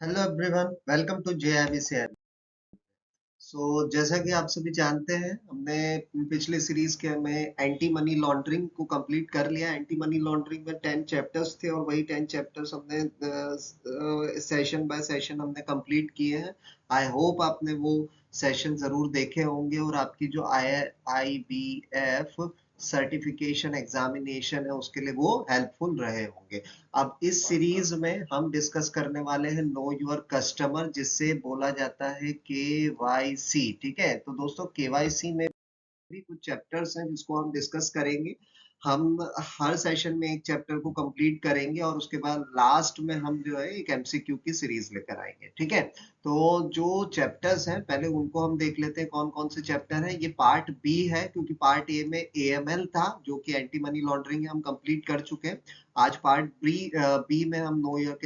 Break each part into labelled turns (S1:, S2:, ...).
S1: Hello everyone, welcome to JIBC। जैसा कि आप सभी जानते हैं, हमने पिछले सीरीज के में एंटी मनी लॉन्ड्रिंग को कंप्लीट कर लिया। एंटी मनी लॉन्ड्रिंग में 10 चैप्टर्स थे और वही 10 चैप्टर्स हमने सेशन बाय सेशन हमने कंप्लीट किए हैं। आई होप आपने वो सेशन जरूर देखे होंगे और आपकी जो IIBF सर्टिफिकेशन एग्जामिनेशन है उसके लिए वो हेल्पफुल रहे होंगे। अब इस सीरीज में हम डिस्कस करने वाले हैं नो योर कस्टमर, जिससे बोला जाता है KYC। ठीक है, तो दोस्तों KYC में भी कुछ चैप्टर्स हैं जिसको हम डिस्कस करेंगे। हम हर सेशन में एक चैप्टर को कंप्लीट करेंगे और उसके बाद लास्ट में हम जो है एक MCQ की सीरीज लेकर आएंगे। ठीक है, तो जो चैप्टर्स हैं पहले उनको हम देख लेते हैं कौन कौन से चैप्टर हैं। ये पार्ट बी है, क्योंकि पार्ट ए में AML था जो कि एंटी मनी लॉन्ड्रिंग है, हम कंप्लीट कर चुके हैं। आज पार्ट बी में हम नो योर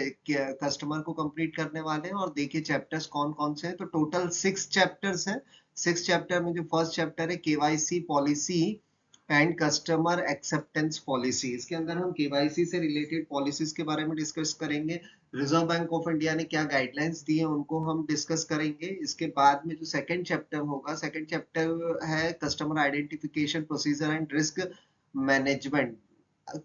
S1: कस्टमर को कंप्लीट करने वाले हैं। और देखिए चैप्टर्स कौन कौन से हैं, तो टोटल 6 चैप्टर्स हैं। 6 चैप्टर में जो फर्स्ट चैप्टर है KYC policy and customer acceptance policy, इसके अंदर हम KYC से रिलेटेड पॉलिसीज के बारे में डिस्कस करेंगे। रिजर्व बैंक ऑफ इंडिया ने क्या गाइडलाइंस दी है उनको हम डिस्कस करेंगे। इसके बाद में जो सेकंड चैप्टर होगा, सेकंड चैप्टर है customer identification procedure and risk management.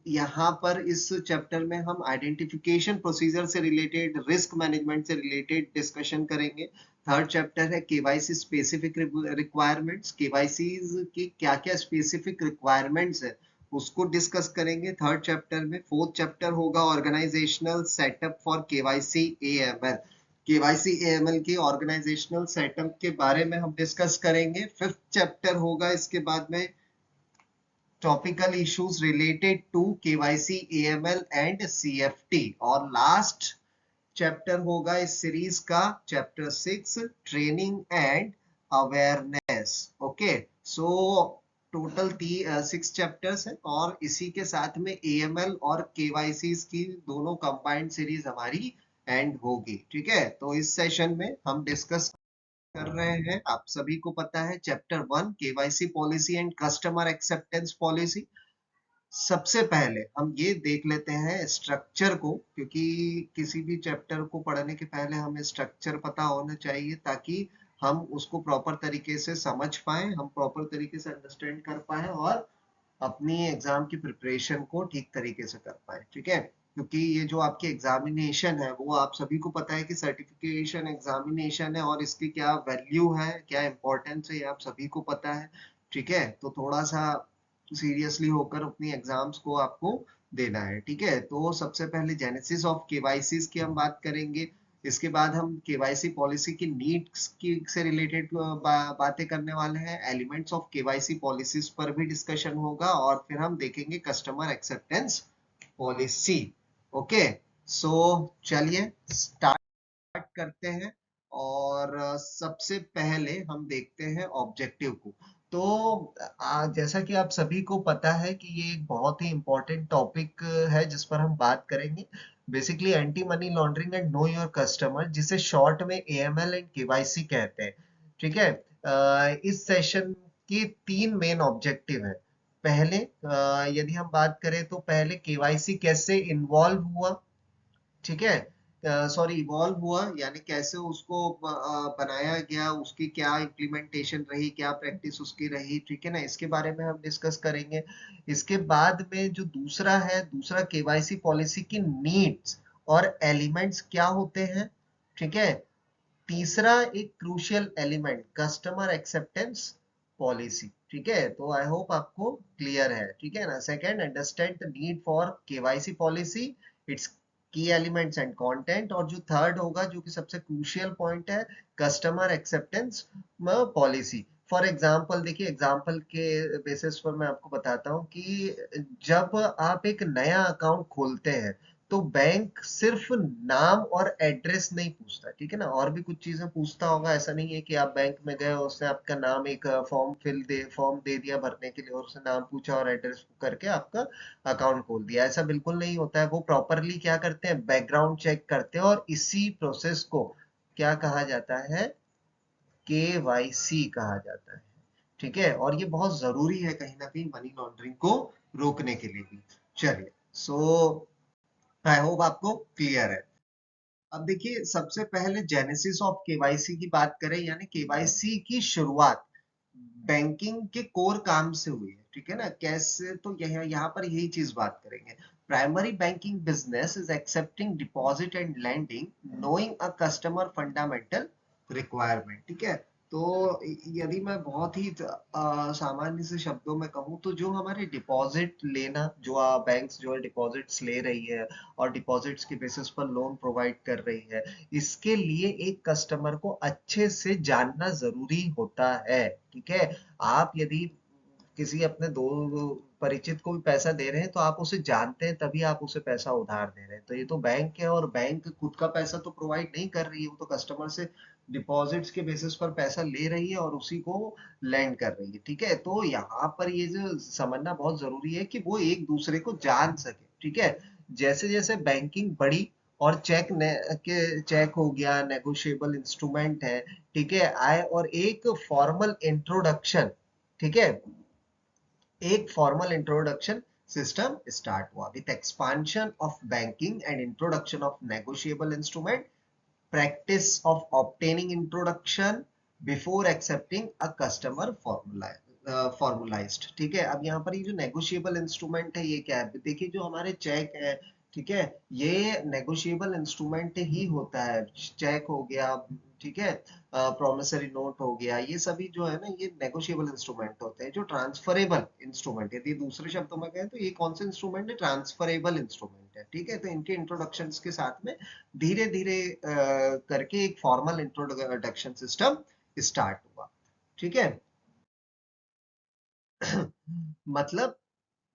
S1: यहाँ पर इस चैप्टर में हम आइडेंटिफिकेशन प्रोसीजर से रिलेटेड, रिस्क मैनेजमेंट से रिलेटेड डिस्कशन करेंगे। थर्ड चैप्टर है KYC स्पेसिफिक रिक्वायरमेंट्स। KYC की क्या क्या स्पेसिफिक रिक्वायरमेंट्स है उसको डिस्कस करेंगे थर्ड चैप्टर में। फोर्थ चैप्टर होगा organisational setup for KYC AML। KYC AML की ऑर्गेनाइजेशनल सेटअप के बारे में हम डिस्कस करेंगे। फिफ्थ चैप्टर होगा इसके बाद में topical issues related to KYC AML and CFT। और लास्ट चैप्टर होगा इस सीरीज का chapter 6, training and awareness. Okay, so total 6 chapters हैं और इसी के साथ में AML और KYC की दोनों कंबाइंड सीरीज हमारी एंड होगी। ठीक है, तो इस सेशन में हम डिस्कस कर रहे हैं, आप सभी को पता है, chapter 1 KYC policy and customer acceptance policy. सबसे पहले हम ये देख लेते हैं स्ट्रक्चर को, क्योंकि किसी भी चैप्टर को पढ़ने के पहले हमें स्ट्रक्चर पता होना चाहिए ताकि हम उसको प्रॉपर तरीके से समझ पाए, हम प्रॉपर तरीके से अंडरस्टैंड कर पाए और अपनी एग्जाम की प्रिपरेशन को ठीक तरीके से कर पाए। ठीक है, क्योंकि ये जो आपकी एग्जामिनेशन है वो आप सभी को पता है कि सर्टिफिकेशन एग्जामिनेशन है और इसकी क्या वैल्यू है, क्या इंपॉर्टेंस है, ये आप सभी को पता है। ठीक है, तो थोड़ा सा सीरियसली होकर अपनी एग्जाम्स को आपको देना है। ठीक है, तो सबसे पहले जेनेसिस ऑफ केवाईसी की हम बात करेंगे। इसके बाद हम केवाईसी पॉलिसी की नीड्स की से रिलेटेड बातें करने वाले हैं। एलिमेंट्स ऑफ केवाईसी पॉलिसीज पर भी डिस्कशन होगा और फिर हम देखेंगे customer acceptance policy. Okay, so चलिए स्टार्ट करते हैं। और सबसे पहले हम देखते हैं ऑब्जेक्टिव को। तो जैसा कि आप सभी को पता है कि ये एक बहुत ही इंपॉर्टेंट टॉपिक है जिस पर हम बात करेंगे। Basically anti money laundering and know your customer, जिसे शॉर्ट में AML एंड KYC कहते हैं। ठीक है, इस सेशन की 3 मेन ऑब्जेक्टिव है। पहले यदि हम बात करें तो पहले KYC कैसे इन्वॉल्व हुआ, ठीक है, सॉरी इवॉल्व हुआ, यानी कैसे उसको बनाया गया, उसकी क्या इम्प्लीमेंटेशन रही, क्या प्रैक्टिस उसकी रही। ठीक है ना, इसके बारे में हम डिस्कस करेंगे। इसके बाद में जो दूसरा है, दूसरा KYC पॉलिसी की नीड्स और एलिमेंट्स क्या होते हैं। ठीक है, तीसरा एक crucial element customer acceptance policy. ठीक है, तो आई होप आपको क्लियर है। ठीक है ना, second, understand the need for KYC policy, it's की एलिमेंट्स एंड कंटेंट। और जो थर्ड होगा, जो कि सबसे क्रूशियल पॉइंट है, customer acceptance policy. For example देखिए, एग्जाम्पल के बेसिस पर मैं आपको बताता हूँ कि जब आप एक नया अकाउंट खोलते हैं तो बैंक सिर्फ नाम और एड्रेस नहीं पूछता, ठीक है ना, और भी कुछ चीजें पूछता होगा। ऐसा नहीं है कि आप बैंक में गए और उसने आपका नाम, एक फॉर्म दे दिया भरने के लिए और उसने नाम पूछा और एड्रेस करके आपका अकाउंट खोल दिया। ऐसा बिल्कुल नहीं होता है। वो प्रॉपरली क्या करते हैं, बैकग्राउंड चेक करते हैं और इसी प्रोसेस को क्या कहा जाता है, KYC कहा जाता है। ठीक है, और ये बहुत जरूरी है कहीं ना कहीं मनी लॉन्ड्रिंग को रोकने के लिए भी। चलिए, सो आई होप आपको क्लियर है। अब देखिए, सबसे पहले जेनेसिस ऑफ केवाईसी की बात करें, यानी केवाईसी की शुरुआत बैंकिंग के कोर काम से हुई है, ठीक है ना। कैसे, तो यह यहाँ पर यही चीज बात करेंगे। Primary banking business is accepting deposit and lending, knowing a customer fundamental requirement, ठीक है। तो यदि मैं बहुत ही सामान्य से शब्दों में कहूँ, तो जो हमारे डिपॉजिट लेना, जो बैंक्स जो है डिपॉजिट्स ले रही है और डिपॉजिट्स के बेसिस पर लोन प्रोवाइड कर रही है, इसके लिए एक कस्टमर को अच्छे से जानना जरूरी होता है, ठीक है। आप यदि किसी अपने दो परिचित को भी पैसा दे रहे हैं, तो आप उसे जानते हैं, तभी आप उसे पैसा उधार दे रहे हैं। तो ये तो बैंक है, और बैंक खुद का पैसा तो प्रोवाइड नहीं कर रही है, वो तो कस्टमर से डिपॉजिट्स के बेसिस पर पैसा ले रही है और उसी को लैंड कर रही है, ठीक है। तो यहाँ पर ये जो समझना बहुत जरूरी है कि वो एक दूसरे को जान सके, ठीक है। जैसे जैसे बैंकिंग बढ़ी और चेक हो गया, नेगोशिएबल इंस्ट्रूमेंट है, ठीक है, आए, और एक फॉर्मल इंट्रोडक्शन, ठीक है, एक फॉर्मल इंट्रोडक्शन सिस्टम स्टार्ट हुआ। With expansion of banking and introduction of negotiable instrument, practice of obtaining introduction before accepting a customer formalized, ठीक है। अब यहाँ पर ये जो नेगोशिएबल इंस्ट्रूमेंट है, ये क्या है? देखिए, जो हमारे चेक है, ठीक है, ये नेगोशिएबल इंस्ट्रूमेंट ही होता है। चेक हो गया, ठीक है, प्रोमिसरी नोट हो गया, ये सभी जो है ना, ये नेगोशिएबल इंस्ट्रूमेंट होते हैं। जो ट्रांसफरेबल इंस्ट्रूमेंट, यदि दूसरे शब्दों में कहें, तो ये कौन से इंस्ट्रूमेंट है? ट्रांसफरेबल इंस्ट्रूमेंट है, ठीक है। तो इनके इंट्रोडक्शन के साथ में धीरे धीरे करके एक फॉर्मल इंट्रोडक्शन सिस्टम स्टार्ट हुआ, ठीक है। मतलब,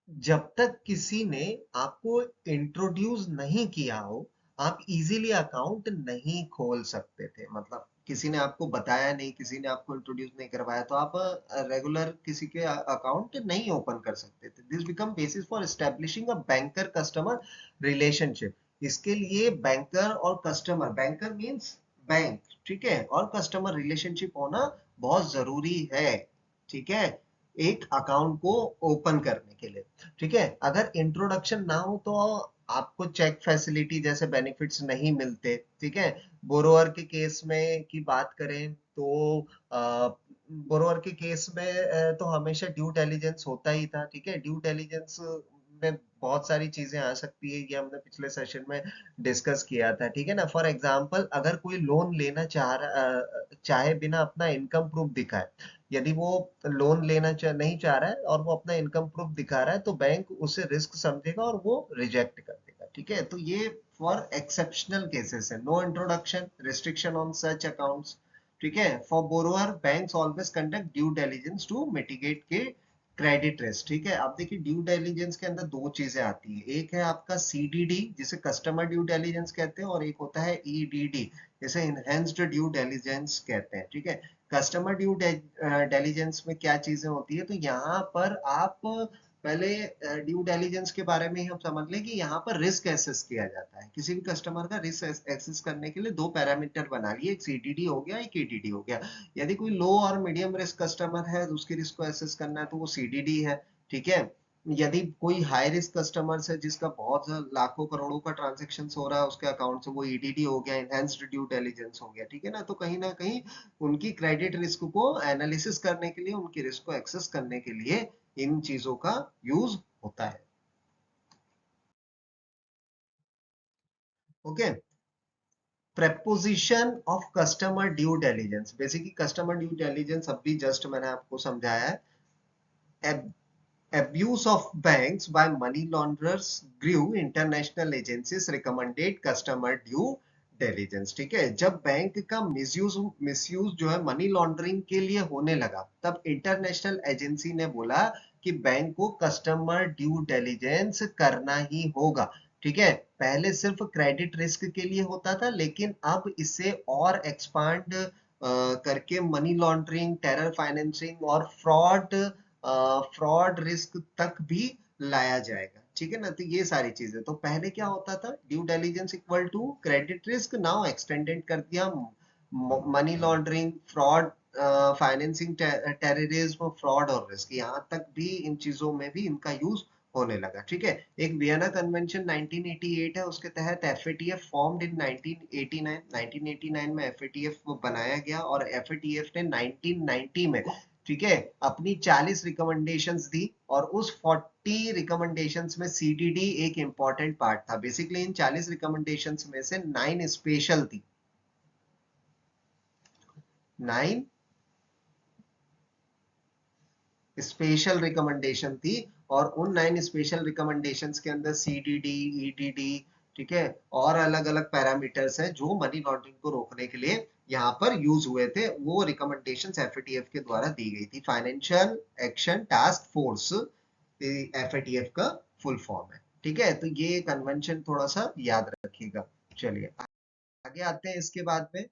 S1: जब तक किसी ने आपको इंट्रोड्यूस नहीं किया हो, आप इजीली अकाउंट नहीं खोल सकते थे। मतलब, किसी ने आपको बताया नहीं, किसी ने आपको इंट्रोड्यूस नहीं करवाया, तो आप रेगुलर किसी के अकाउंट नहीं ओपन कर सकते थे। This become basis for establishing a banker customer relationship. इसके लिए बैंकर और कस्टमर, बैंकर मींस बैंक, ठीक है, और कस्टमर रिलेशनशिप होना बहुत जरूरी है, ठीक है, एक अकाउंट को ओपन करने के लिए, ठीक है। अगर इंट्रोडक्शन ना हो, तो आपको चेक फैसिलिटी जैसे बेनिफिट्स नहीं मिलते, ठीक है। बोरोअर के केस में की बात करें, तो बोरोअर के केस में तो हमेशा ड्यू डिलिजेंस होता ही था, ठीक है। ड्यू डिलिजेंस में बहुत सारी चीजें आ सकती है, ये हमने पिछले सेशन में डिस्कस किया था, ठीक है ना। फॉर एग्जांपल, अगर कोई लोन लेना चाहे बिना अपना इनकम प्रूफ दिखाए, यदि वो लोन नहीं चाह रहा है और वो अपना इनकम प्रूफ दिखा रहा है, तो बैंक उसे रिस्क समझेगा और वो रिजेक्ट कर देगा, ठीक है। तो ये फॉर एक्सेप्शनल केसेस है। No introduction, restriction on such accounts, ठीक है। For borrower, banks always conduct due diligence to mitigate के क्रेडिट रिस्क, ठीक है। आप देखिए, ड्यू डिलिजेंस के अंदर दो चीजें आती है। एक है आपका सीडीडी, जिसे कस्टमर ड्यू डिलिजेंस कहते हैं, और एक होता है ईडीडी, जिसे इनहेंस्ड ड्यू डिलिजेंस कहते हैं, ठीक है। कस्टमर ड्यू डिलिजेंस में क्या चीजें होती है, तो यहाँ पर आप पहले ड्यू डिलिजेंस के बारे में ही हम समझ लें कि यहाँ पर रिस्क एसेस किया जाता है। किसी भी कस्टमर का रिस्क एसेस करने के लिए दो पैरामीटर बना लिए, एक सीडीडी हो गया, एक ईडीडी हो गया। यदि कोई लो और मीडियम रिस्क कस्टमर है, तो उसकी रिस्क को एसेस करना है, तो वो सीडीडी है, ठीक है। यदि कोई हाई रिस्क कस्टमर है, जिसका बहुत लाखों करोड़ों का ट्रांजेक्शन हो रहा है उसके अकाउंट से, वो ईडीडी हो गया, इनहेंस्ड ड्यू डिलिजेंस हो गया, ठीक है ना कहीं उनकी क्रेडिट रिस्क को एनालिसिस करने के लिए, उनकी रिस्क को एक्सेस करने के लिए इन चीजों का यूज होता है, okay. Preposition of customer due diligence, basically customer due diligence अभी जस्ट मैंने आपको समझाया है। Abuse of banks by money launderers grew, international agencies recommended customer due diligence, ठीक है। जब बैंक का मिसयूज जो है मनी लॉन्ड्रिंग के लिए होने लगा, तब इंटरनेशनल एजेंसी ने बोला कि बैंक को कस्टमर ड्यू डिलिजेंस करना ही होगा, ठीक है। पहले सिर्फ क्रेडिट रिस्क के लिए होता था, लेकिन अब इसे और एक्सपांड करके मनी लॉन्ड्रिंग, टेरर फाइनेंसिंग और फ्रॉड रिस्क तक भी लाया जाएगा, ठीक है ना। तो ये सारी चीजें, तो पहले क्या होता था, due diligence equal to credit risk, now extended कर दिया money laundering, fraud, financing, terrorism, fraud और रिस्क, यहाँ तक भी इन चीजों में भी इनका यूज होने लगा। ठीक है, एक वियना कन्वेंशन 1988 है, उसके तहत एफएटीएफ फॉर्म्ड इन 1989। 1989 में एफएटीएफ बनाया गया और एफएटीएफ ने 1990 में, ठीक है, अपनी 40 रिकमेंडेशंस दी और उस 40 रिकमेंडेशंस में सीडीडी एक इंपॉर्टेंट पार्ट था। बेसिकली इन 40 रिकमेंडेशंस में से 9 स्पेशल थी, 9 स्पेशल रिकमेंडेशन थी और उन 9 स्पेशल रिकमेंडेशंस के अंदर सीडीडी, ईडीडी, ठीक है, और अलग अलग पैरामीटर्स हैं जो मनी लॉन्ड्रिंग को रोकने के लिए यहाँ पर यूज हुए थे। वो रिकमेंडेशंस एफएटीएफ के द्वारा दी गई थी। Financial action task force FATF का फुल फॉर्म है। ठीक है, तो ये कन्वेंशन थोड़ा सा याद रखिएगा। चलिए आगे आते हैं। इसके बाद में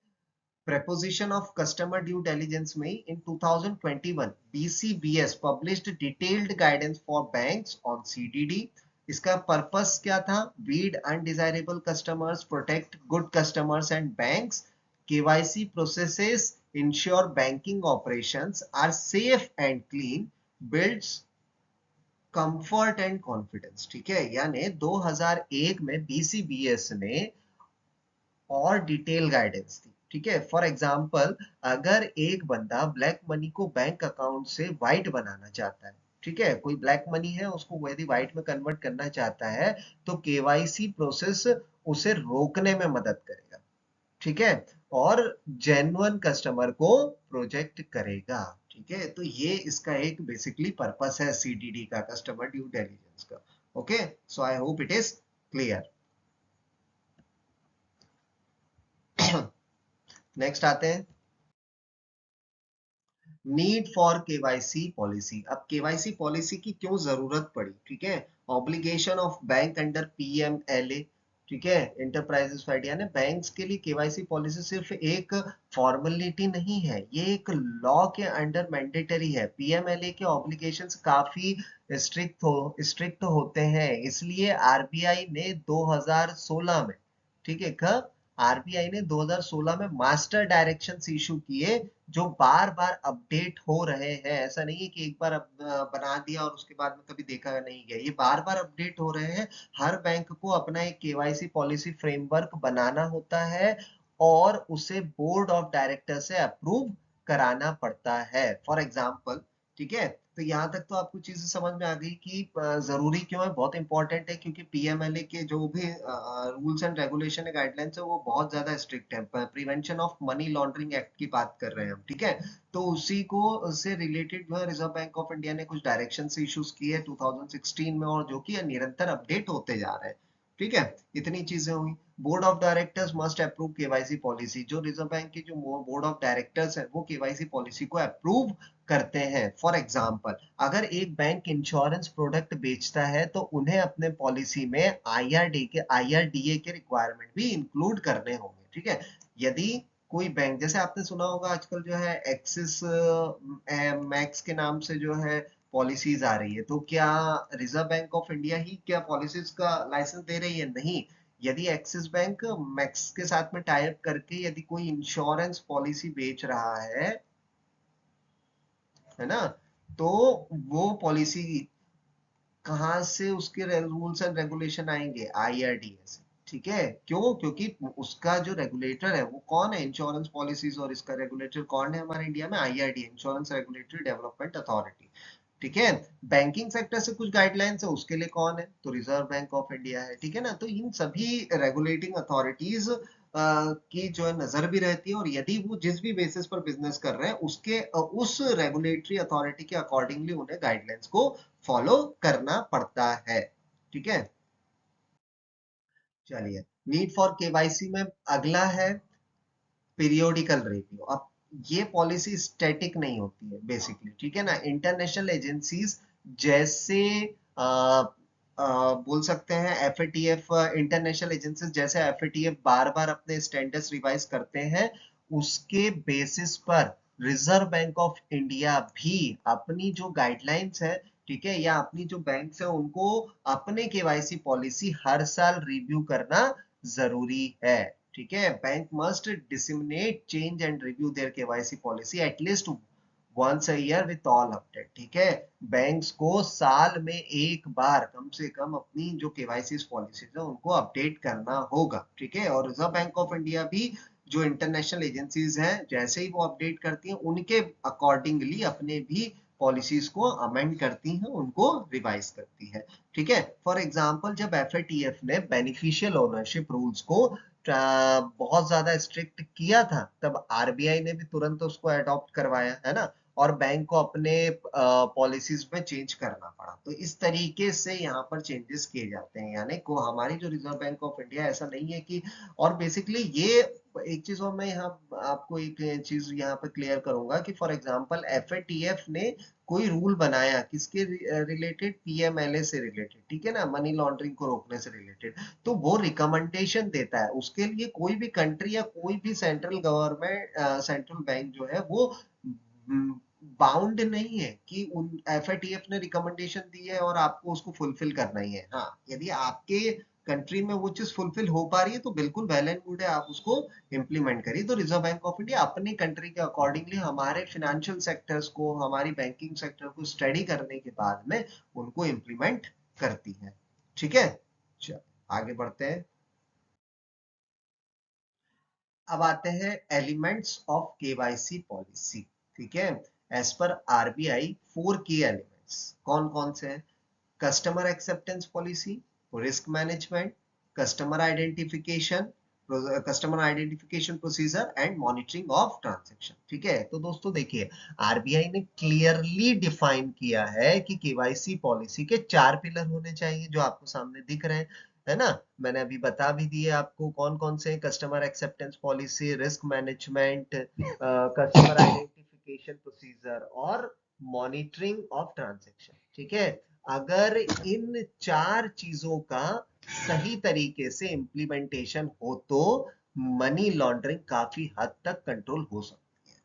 S1: preposition of customer due diligence में in 2021 BCBS published detailed guidance for banks on CDD। इसका पर्पस क्या था? weed undesirable customers, protect good customers and banks, KYC processes ensure banking operations are safe and clean, builds comfort and confidence। ठीक है, यानी 2001 में BCBS ने और detail guidance थी। ठीक है, फॉर एग्जाम्पल अगर एक बंदा ब्लैक मनी को बैंक अकाउंट से व्हाइट बनाना चाहता है, ठीक है, कोई ब्लैक मनी है उसको यदि व्हाइट में कन्वर्ट करना चाहता है, तो केवाईसी प्रोसेस उसे रोकने में मदद करेगा। ठीक है, और जेन्युइन कस्टमर को प्रोजेक्ट करेगा। ठीक है, तो ये इसका एक बेसिकली पर्पस है सीडीडी का, कस्टमर ड्यू डिलिजेंस का। Okay, so I hope it is clear. Next आते हैं, नीड फॉर केवाईसी पॉलिसी। अब केवाईसी पॉलिसी की क्यों जरूरत पड़ी? ठीक है, obligation of bank under PMLA, ठीक है, एंटरप्राइजेस फाइड, यानी बैंक्स के लिए केवाईसी पॉलिसी सिर्फ एक फॉर्मेलिटी नहीं है, ये एक लॉ के अंडर मैंडेटरी है। पीएमएलए के ऑब्लिगेशंस काफी स्ट्रिक्ट होते हैं, इसलिए आरबीआई ने 2016 में, ठीक है, कब? आरबीआई ने 2016 में मास्टर डायरेक्शंस इशू किए जो बार बार अपडेट हो रहे हैं। ऐसा नहीं है कि एक बार बना दिया और उसके बाद में कभी देखा नहीं गया, ये बार बार अपडेट हो रहे हैं। हर बैंक को अपना एक केवाईसी पॉलिसी फ्रेमवर्क बनाना होता है और उसे बोर्ड ऑफ डायरेक्टर से अप्रूव कराना पड़ता है। फॉर एग्जाम्पल, ठीक है, तो यहाँ तक तो आपको चीजें समझ में आ गई कि जरूरी क्यों है, बहुत इंपॉर्टेंट है, क्योंकि पीएमएलए के जो भी रूल्स एंड रेगुलेशन है, गाइडलाइंस है, वो बहुत ज्यादा स्ट्रिक्ट है। Prevention of money laundering act की बात कर रहे हैं हम। ठीक है, तो उसी को से रिलेटेड जो है रिजर्व बैंक ऑफ इंडिया ने कुछ डायरेक्शन इश्यूज किए 2016 में, और जो कि निरंतर अपडेट होते जा रहे हैं। ठीक है, इतनी चीजें हुई। Board of directors must approve KYC policy. जो रिजर्व बैंक के जो बोर्ड ऑफ डायरेक्टर्स है वो केवाईसी पॉलिसी को अप्रूव करते हैं। फॉर एग्जाम्पल, अगर एक बैंक इंश्योरेंस प्रोडक्ट बेचता है तो उन्हें अपने पॉलिसी में आईआरडीए के रिक्वायरमेंट भी इंक्लूड करने होंगे। ठीक है, यदि कोई बैंक, जैसे आपने सुना होगा आजकल जो है एक्सिस मैक्स के नाम से जो है पॉलिसीज आ रही है, तो क्या रिजर्व बैंक ऑफ इंडिया ही क्या पॉलिसीज का लाइसेंस दे रही है? नहीं। यदि एक्सिस बैंक मैक्स के साथ में टाई अप करके यदि कोई इंश्योरेंस पॉलिसी बेच रहा है ना, तो वो पॉलिसी कहाँ से उसके रूल्स एंड रेगुलेशन आएंगे? आईआरडीए से। ठीक है, क्यों? क्योंकि उसका जो रेगुलेटर है वो कौन है? इंश्योरेंस पॉलिसीज, और इसका रेगुलेटर कौन है हमारे इंडिया में? IRDA, insurance regulatory development authority. ठीक है, बैंकिंग सेक्टर से कुछ गाइडलाइंस है, उसके लिए कौन है? तो रिजर्व बैंक ऑफ इंडिया है। ठीक है ना, तो इन सभी रेगुलेटिंग अथॉरिटीज की जो है नजर भी रहती है, और यदि वो जिस भी बेसिस पर बिजनेस कर रहे हैं उसके उस रेगुलेटरी अथॉरिटी के अकॉर्डिंगली उन्हें गाइडलाइंस को फॉलो करना पड़ता है। ठीक है, चलिए, नीड फॉर केवाईसी में अगला है पीरियोडिकल रिव्यू। अब ये पॉलिसी स्टैटिक नहीं होती है बेसिकली। ठीक है ना, इंटरनेशनल एजेंसीज जैसे आ, बोल सकते हैं एफएटीएफ, इंटरनेशनल एजेंसीज जैसे एफएटीएफ बार बार अपने स्टैंडर्ड्स रिवाइज करते हैं, उसके बेसिस पर रिजर्व बैंक ऑफ इंडिया भी अपनी जो गाइडलाइंस है, ठीक है, या अपनी जो बैंक्स है उनको अपने केवाईसी पॉलिसी हर साल रिव्यू करना जरूरी है। ठीक है, bank must disseminate change and review their KYC policy at least once a year with all update. ठीक है, बैंक्स को साल में एक बार कम से कम अपनी जो केवाईसी पॉलिसीज है उनको अपडेट करना होगा। ठीक है, और रिजर्व बैंक ऑफ इंडिया भी जो इंटरनेशनल एजेंसीज हैं जैसे ही वो अपडेट करती हैं उनके अकॉर्डिंगली अपने भी पॉलिसीज को अमेंड करती हैं, उनको रिवाइज करती है। ठीक है, फॉर एग्जांपल जब एफएटीएफ ने बेनिफिशियल ओनरशिप रूल्स को बहुत ज्यादा स्ट्रिक्ट किया था तब आरबीआई ने भी तुरंत उसको अडॉप्ट करवाया, है ना, और बैंक को अपने पॉलिसीज में चेंज करना पड़ा। तो इस तरीके से यहाँ पर चेंजेस किए जाते हैं, यानी को हमारी जो रिजर्व बैंक ऑफ इंडिया ऐसा नहीं है कि, और बेसिकली ये एक चीज और मैं यहाँ आपको एक चीज यहाँ पे क्लियर करूंगा कि फॉर एग्जांपल एफएटीएफ ने कोई रूल बनाया किसके रिलेटेड, पीएमएलए से रिलेटेड, ठीक है ना, मनी लॉन्ड्रिंग को रोकने से रिलेटेड, तो वो रिकमेंडेशन देता है। उसके लिए कोई भी कंट्री या कोई भी सेंट्रल गवर्नमेंट सेंट्रल बैंक जो है वो बाउंड नहीं है कि उन एफएटीएफ ने रिकमेंडेशन दी है और आपको उसको फुलफिल करना ही है। हाँ, यदि आपके कंट्री में वो चीज फुलफिल हो पा रही है तो बिल्कुल वेल एंड गुड है, आप उसको इम्प्लीमेंट करिए। तो रिजर्व बैंक ऑफ इंडिया अपनी कंट्री के अकॉर्डिंगली हमारे फाइनेंशियल सेक्टर्स को, हमारी बैंकिंग सेक्टर को स्टडी करने के बाद में उनको इम्प्लीमेंट करती है। ठीक है, चलो आगे बढ़ते हैं। अब आते हैं एलिमेंट्स ऑफ केवाईसी पॉलिसी। ठीक है, एज पर आरबीआई 4 की एलिमेंट्स कौन कौन से हैं? Customer acceptance policy, risk management, customer identification, customer identification procedure and monitoring of transaction. ठीक है, तो दोस्तों देखिए, आरबीआई ने क्लियरली डिफाइन किया है कि केवाईसी पॉलिसी के 4 पिलर होने चाहिए जो आपको सामने दिख रहे हैं, है ना। मैंने अभी बता भी दिए आपको कौन कौन से, customer acceptance policy, risk management, customer identification procedure और मॉनिटरिंग ऑफ ट्रांजेक्शन। ठीक है, अगर इन 4 चीजों का सही तरीके से इम्प्लीमेंटेशन हो तो मनी लॉन्ड्रिंग काफी हद तक कंट्रोल हो सकती है।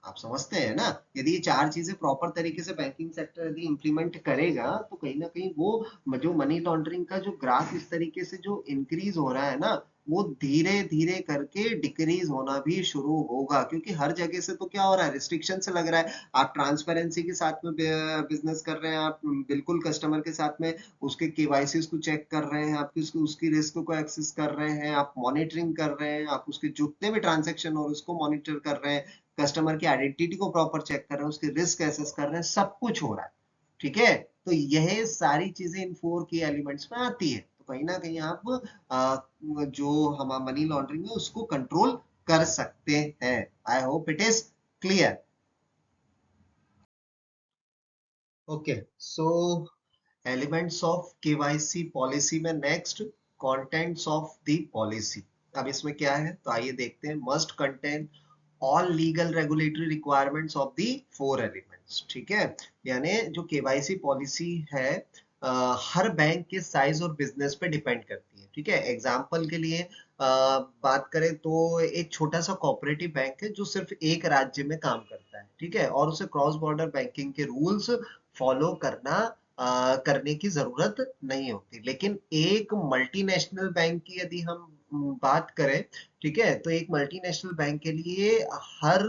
S1: आप समझते हैं ना, यदि ये 4 चीजें प्रॉपर तरीके से बैंकिंग सेक्टर यदि इम्प्लीमेंट करेगा तो कहीं ना कहीं वो जो मनी लॉन्ड्रिंग का जो ग्राफ इस तरीके से जो इंक्रीज हो रहा है ना, वो धीरे धीरे करके डिक्रीज होना भी शुरू होगा। क्योंकि हर जगह से तो क्या हो रहा है, रिस्ट्रिक्शन से लग रहा है। आप ट्रांसपेरेंसी के साथ में बिजनेस कर रहे हैं, आप बिल्कुल कस्टमर के साथ में उसके केवाईसी को चेक कर रहे हैं, आप उसकी उसकी रिस्क को एक्सेस कर रहे हैं, आप मॉनिटरिंग कर रहे हैं, आप उसके जितने भी ट्रांजेक्शन और उसको मॉनिटर कर रहे हैं, कस्टमर की आइडेंटिटी को प्रॉपर चेक कर रहे हैं, उसके रिस्क एसेस कर रहे हैं, सब कुछ हो रहा है। ठीक है, तो यह सारी चीजें इन 4 की एलिमेंट्स में आती है। तो कहीं ना कहीं आप जो हमारा मनी लॉन्ड्रिंग है उसको कंट्रोल कर सकते हैं। I hope it is clear. Okay, so elements of KYC policy में next, contents of the policy. अब इसमें क्या है तो आइए देखते हैं। Must contain all legal regulatory requirements of the 4 elements. ठीक है, यानी जो केवाईसी पॉलिसी है हर बैंक के साइज और बिजनेस पे डिपेंड करती है। ठीक है, एग्जांपल के लिए बात करें तो एक छोटा सा कोऑपरेटिव बैंक है जो सिर्फ एक राज्य में काम करता है। ठीक है, और उसे क्रॉस बॉर्डर बैंकिंग के रूल्स फॉलो करने की जरूरत नहीं होती। लेकिन एक मल्टीनेशनल बैंक की यदि हम बात करें, ठीक है, तो एक मल्टीनेशनल बैंक के लिए हर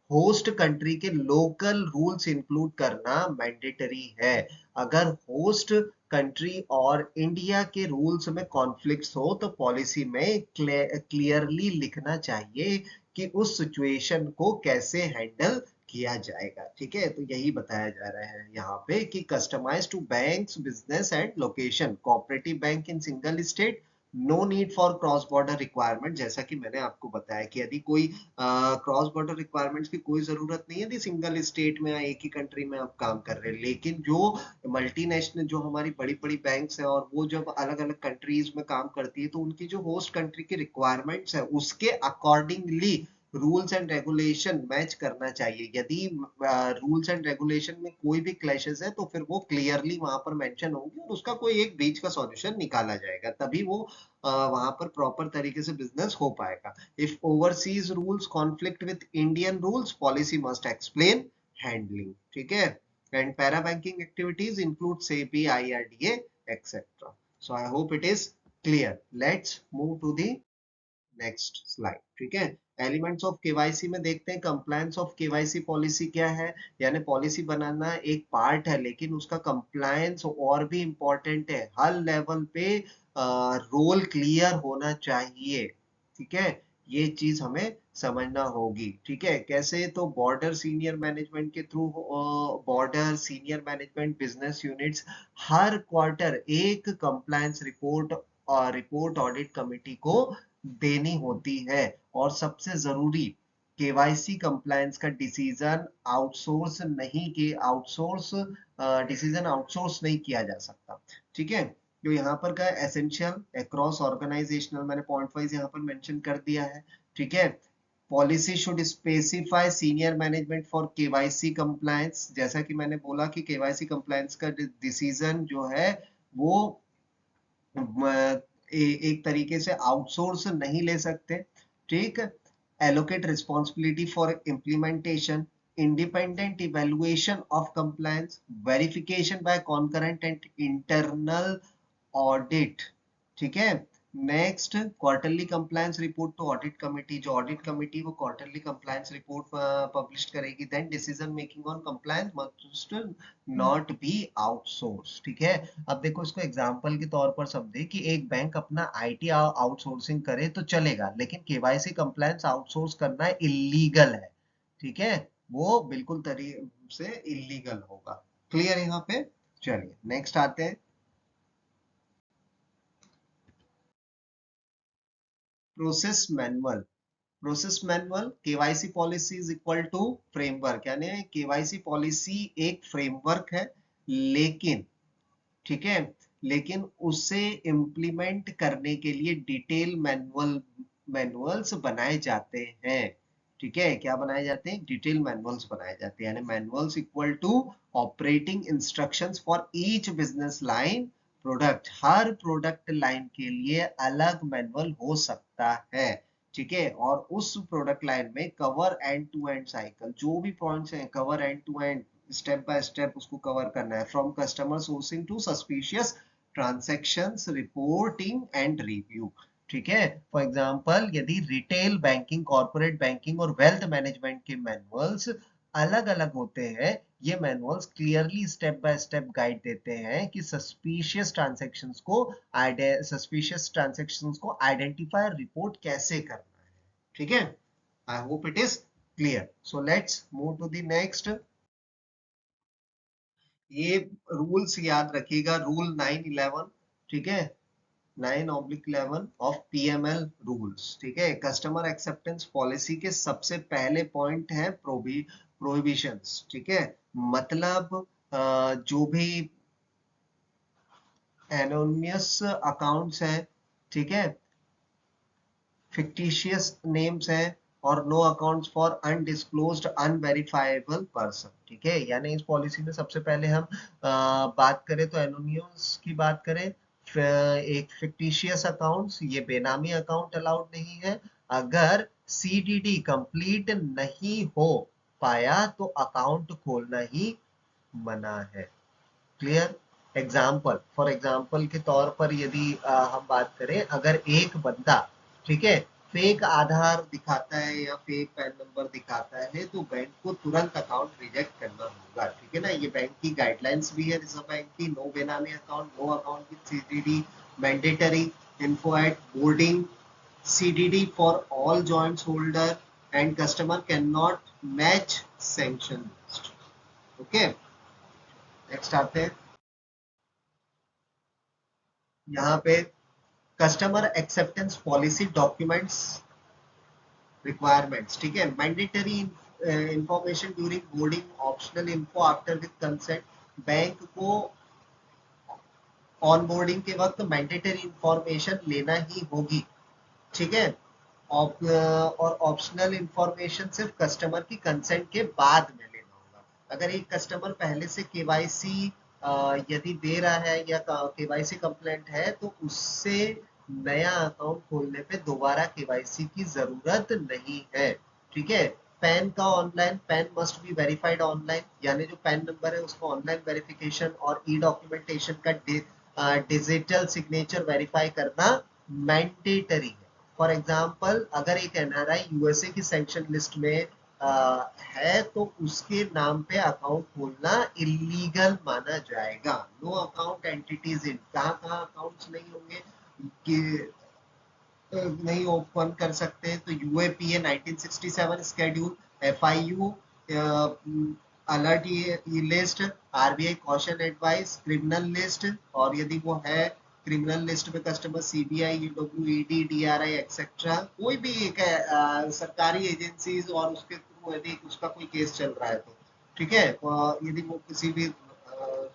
S1: होस्ट कंट्री के लोकल रूल्स इंक्लूड करना मैंडेटरी है। अगर होस्ट कंट्री और इंडिया के रूल्स में कॉन्फ्लिक्ट्स हो तो पॉलिसी में क्लियरली लिखना चाहिए कि उस सिचुएशन को कैसे हैंडल किया जाएगा। ठीक है, तो यही बताया जा रहा है यहाँ पे कि customise to banks business and location, cooperative bank in single state, no need for cross border requirement. जैसा कि मैंने आपको बताया कि यदि कोई क्रॉस बॉर्डर रिक्वायरमेंट्स की कोई जरूरत नहीं है यदि सिंगल स्टेट में या एक ही कंट्री में आप काम कर रहे हैं। लेकिन जो मल्टीनेशनल जो हमारी बड़ी बड़ी बैंक्स है और वो जब अलग अलग कंट्रीज में काम करती है तो उनकी जो होस्ट कंट्री की रिक्वायरमेंट्स है उसके accordingly rules and regulation match करना चाहिए। यदि रूल्स एंड रेगुलेशन में कोई भी क्लैशेस है तो फिर वो क्लियरली वहां पर मेंशन होंगे और उसका कोई एक बीच का सॉल्यूशन निकाला जाएगा, तभी वो वहां पर प्रॉपर तरीके से बिजनेस हो पाएगा। If overseas rules conflict with Indian rules policy must explain handling. ठीक है, and para banking activities include SEBI, IRDA etcetera. So I hope it is clear. Let's move to the next slide. ठीक है, elements of KYC में देखते हैं compliance of KYC policy क्या है। यानी पॉलिसी बनाना एक पार्ट है, लेकिन उसका कंप्लायंस और भी इंपॉर्टेंट है। हर लेवल पे रोल क्लियर होना चाहिए। ठीक है, ये चीज हमें समझना होगी। ठीक है, कैसे? तो बॉर्डर सीनियर मैनेजमेंट के through, board senior management business units हर क्वार्टर एक कंप्लायंस रिपोर्ट ऑडिट कमिटी को देनी होती है। और सबसे जरूरी, केवाईसी कंप्लायंस का डिसीजन आउटसोर्स नहीं किया जा सकता। ठीक है, जो यहाँ पर का एसेंशियल अक्रॉस ऑर्गेनाइजेशनल, मैंने पॉइंट वाइज यहाँ पर मेंशन कर दिया है। ठीक है, policy should specify senior management for KYC compliance. जैसा कि मैंने बोला कि केवाईसी कंप्लायंस का डिसीजन जो है वो एक तरीके से आउटसोर्स नहीं ले सकते। ठीक, allocate responsibility for implementation, independent evaluation of compliance, verification by concurrent and internal audit. ठीक है, next quarterly compliance report to audit committee. जो ऑडिट कमिटी वो क्वार्टरली कंप्लायंस रिपोर्ट पब्लिश करेगी। Then decision making on compliance must not be outsource. ठीक है, अब देखो इसको एग्जांपल के तौर पर समझे कि एक बैंक अपना आईटी आउटसोर्सिंग करे तो चलेगा, लेकिन केवाईसी कंप्लायंस आउटसोर्स करना इलीगल है। ठीक है, वो बिल्कुल तरीके से इलीगल होगा। क्लियर यहाँ पे? चलिए नेक्स्ट आते हैं। Process manual. Process manual, KYC policy is equal to framework. यानी केवाईसी पॉलिसी एक फ्रेमवर्क है, लेकिन ठीक है, लेकिन उसे इम्प्लीमेंट करने के लिए डिटेल मैनुअल्स बनाए जाते हैं। ठीक है, क्या बनाए जाते हैं? डिटेल मैनुअल्स बनाए जाते हैं। यानी manuals equal to operating instructions for each business line product. हर प्रोडक्ट लाइन के लिए अलग मैनुअल हो सकता है। ठीक है, और उस प्रोडक्ट लाइन में cover end to end cycle, जो भी पॉइंट्स हैं cover end to end, step by step उसको कवर करना है। From customer sourcing to suspicious transactions reporting and review. ठीक है, फॉर एग्जांपल यदि रिटेल बैंकिंग, कॉर्पोरेट बैंकिंग और वेल्थ मैनेजमेंट के मैनुअल्स अलग अलग होते हैं, ये manuals clearly step by step guide देते हैं कि सस्पिशियस ट्रांजैक्शंस को आइडेंटिफाई और रिपोर्ट कैसे करना है। ठीक है, I hope it is clear. So let's move to the next. ये रूल्स याद रखिएगा, रूल 911। ठीक है, 9/11 ऑफ पीएमएल रूल्स। ठीक है, कस्टमर एक्सेप्टेंस पॉलिसी के सबसे पहले पॉइंट है प्रोहिबिशंस। ठीक है, मतलब जो भी एनोनिमस अकाउंट्स हैं, ठीक है, फिक्टिशियस नेम्स हैं, और no accounts for undisclosed unverifiable person. ठीक है, यानी इस पॉलिसी में सबसे पहले हम बात करें तो एनोनिमस की बात करें, एक फिक्टिशियस अकाउंट्स, ये बेनामी अकाउंट अलाउड नहीं है। अगर सीडीडी कंप्लीट नहीं हो पाया तो अकाउंट खोलना ही मना है। क्लियर? एग्जाम्पल, फॉर एग्जाम्पल के तौर पर यदि हम बात करें, अगर एक बंदा, ठीक है, फेक आधार दिखाता है या फेक पैन नंबर दिखाता है तो बैंक को तुरंत अकाउंट रिजेक्ट करना होगा। ठीक है ना, ये बैंक की गाइडलाइंस भी है रिजर्व बैंक की। No benami account, no account with CDD, mandatory info at boarding, CDD for all joints holder, and customer can not match sanction list. Okay, next आते हैं यहाँ पे customer acceptance policy documents requirements. ठीक है, mandatory information during boarding, optional info after with consent. Bank को on boarding के वक्त mandatory information लेना ही होगी। ठीक है, और ऑप्शनल इंफॉर्मेशन सिर्फ कस्टमर की कंसेंट के बाद में लेना होगा। अगर एक कस्टमर पहले से केवाईसी यदि दे रहा है या केवाईसी कंप्लेंट है तो उससे नया अकाउंट खोलने पे दोबारा केवाईसी की जरूरत नहीं है। ठीक है, pan must be verified online. यानी जो पैन नंबर है उसको ऑनलाइन वेरिफिकेशन और ई डॉक्यूमेंटेशन का डिजिटल सिग्नेचर वेरीफाई करना मैंडेटरी है। फॉर एग्जाम्पल अगर एक एनआरआई यूएसए की सैंक्शन लिस्ट में है तो उसके नाम पे अकाउंट खोलना इलीगल माना जाएगा। नो अकाउंट एंटिटीज इन, कहाँ कहाँ अकाउंट्स नहीं होंगे कि नहीं ओपन कर सकते, तो यूएपीए 1967 स्केड्यूल, एफआईयू अलर्ट ये list, RBI caution advice, criminal list, और यदि वो है क्रिमिनल लिस्ट में customer CBI, UW, ED, DRI etcetera, कोई भी एक सरकारी एजेंसीज और उसके थ्रू यदि उसका कोई केस चल रहा है तो ठीक है, यदि वो किसी भी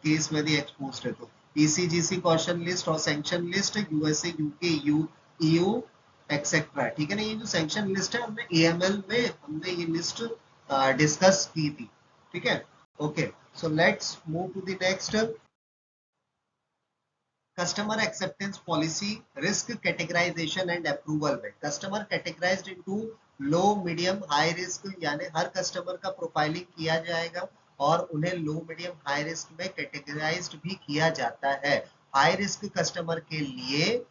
S1: केस में यदि एक्सपोज है तो ईसीजीसी कॉशन लिस्ट और sanction list, USA, UK, EU etcetera. ठीक है ना, ये जो सैंक्शन लिस्ट है हमने एएमएल में हमने ये लिस्ट डिस्कस की थी। ठीक है, okay, so let's move to the next. Customer acceptance policy, risk categorisation and approval में customer categorised into low, medium, high risk, यानी हर कस्टमर का प्रोफाइलिंग किया जाएगा और उन्हें लो, मीडियम, हाई रिस्क में कैटेगराइज्ड भी किया जाता है। हाई रिस्क कस्टमर के लिए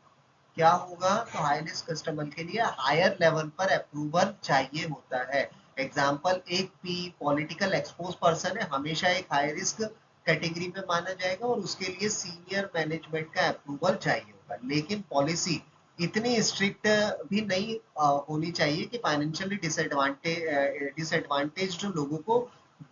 S1: क्या होगा, तो हाई रिस्क कस्टमर के लिए हायर लेवल पर अप्रूवल चाहिए होता है। एग्जाम्पल, एक पी पॉलिटिकल एक्सपोज पर्सन है, हमेशा एक हाई रिस्क कैटेगरी में माना जाएगा और उसके लिए सीनियर मैनेजमेंट का अप्रूवल चाहिए होगा। लेकिन पॉलिसी इतनी स्ट्रिक्ट भी नहीं होनी चाहिए कि फाइनेंशियली डिसएडवांटेज लोगों को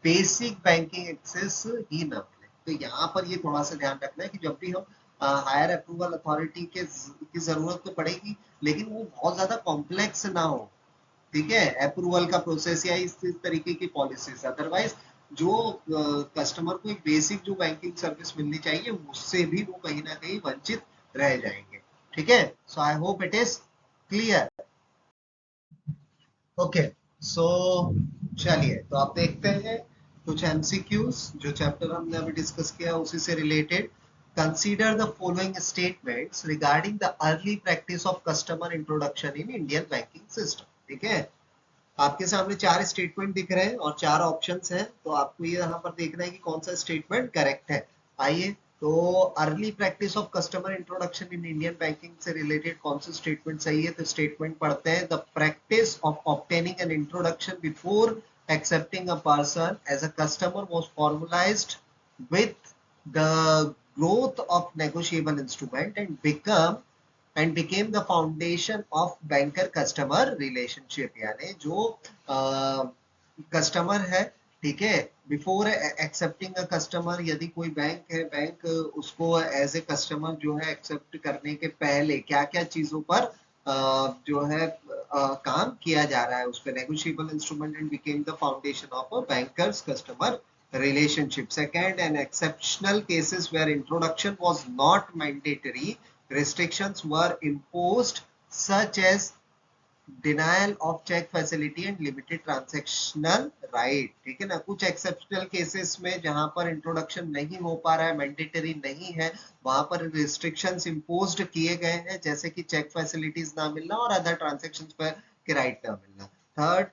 S1: बेसिक बैंकिंग एक्सेस ही ना मिले। तो यहाँ पर ये थोड़ा सा ध्यान रखना है कि जब भी हम हायर अप्रूवल अथॉरिटी के की जरूरत तो पड़ेगी, लेकिन वो बहुत ज्यादा कॉम्प्लेक्स ना हो। ठीक है, अप्रूवल का प्रोसेस या इस तरीके की पॉलिसीज, अदरवाइज जो कस्टमर को एक बेसिक जो बैंकिंग सर्विस मिलनी चाहिए उससे भी वो कहीं ना कहीं वंचित रह जाएंगे। ठीक है, so I hope it is clear. Okay, so चलिए तो आप देखते हैं कुछ एमसीक्यूज जो चैप्टर हमने अभी डिस्कस किया उसी से related. Consider the following statements regarding the early practice of customer introduction in Indian banking system. ठीक है, आपके सामने चार स्टेटमेंट दिख रहे हैं और चार ऑप्शंस हैं, तो आपको ये यहाँ पर देखना है कि कौन सा स्टेटमेंट करेक्ट है। आइए, तो early practice of customer introduction in Indian banking से रिलेटेड कौन सा स्टेटमेंट सही है, तो स्टेटमेंट पढ़ते हैं। The practice of obtaining an introduction before accepting a person as a customer was formalized with the growth of negotiable instrument and became the foundation of banker customer relationship। यानी जो customer है, ठीक है, before accepting a customer, यदि कोई bank है, bank उसको as a customer जो है एक्सेप्ट करने के पहले क्या क्या चीजों पर जो है काम किया जा रहा है उस पर, negotiable instrument and became the foundation of a bankers customer relationship। Second, an exceptional cases where introduction was not mandatory, restrictions were imposed such as denial of cheque facility and limited transactional right. ठीक है ना, कुछ exceptional cases में जहां पर introduction नहीं हो पा रहा है, मैंडेटरी नहीं है, वहां पर रिस्ट्रिक्शंस इम्पोज्ड किए गए हैं, जैसे कि चेक फैसिलिटीज ना मिलना और अदर ट्रांजेक्शंस पर के राइट ना मिलना। Third,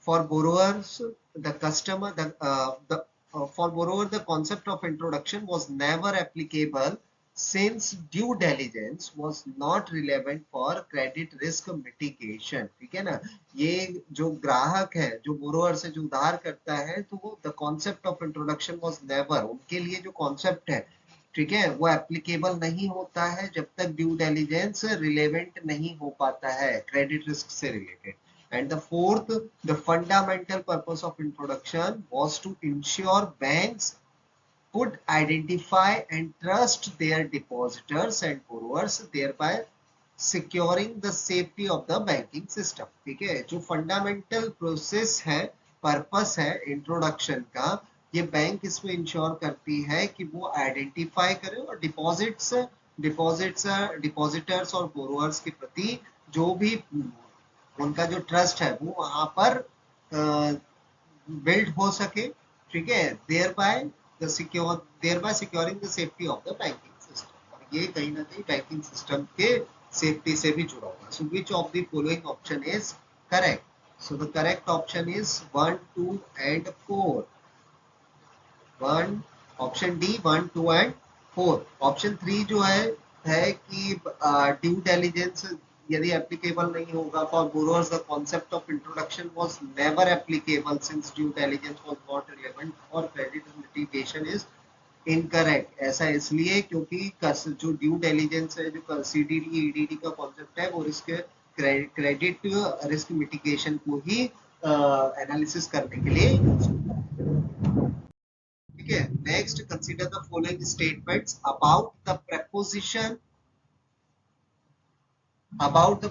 S1: for borrowers the customer the for borrower the concept of introduction was never applicable since due diligence was not relevant for credit risk mitigation। ठीक है ना, ये जो ग्राहक है, जो बोरोअर से जो उधार करता है, तो वो the concept of introduction was never, उनके लिए जो कॉन्सेप्ट है, ठीक है, वो एप्लीकेबल नहीं होता है जब तक ड्यू डिलिजेंस रिलेवेंट नहीं हो पाता है क्रेडिट रिस्क से related. And the fourth, the fundamental purpose of introduction was to ensure banks could identify and trust their depositors and borrowers, thereby securing the safety of the banking system। ठीक है, जो fundamental process है, purpose है introduction का, ये bank इसमें ensure करती है कि वो आइडेंटिफाई करे और डिपॉजिटर्स और बोरोअर्स के प्रति जो भी उनका जो ट्रस्ट है वो वहां पर बिल्ड हो सके। ठीक है, thereby securing the safety of the banking system, और ये कहीं ना कहीं बैंकिंग सिस्टम के सेफ्टी से भी जुड़ा हुआ है। So which of the following option is correct, so the correct option is 1, 2 and 4। One, option D 1, 2 and 4। Option 3 जो है कि ड्यू डिलिजेंस यदि एप्लीकेबल नहीं होगा for borrowers the concept of introduction was never applicable since due diligence was not relevant for credit litigation is incorrect. ऐसा इसलिए क्योंकि जो ड्यू डिलिजेंस है, जो सीडीडी ईडीडी का कॉन्सेप्ट है, वो रिस्क क्रेडिट रिस्क मिटिगेशन को ही एनालिसिस करने के लिए यूज होता है। ठीक है, next consider the following statements about the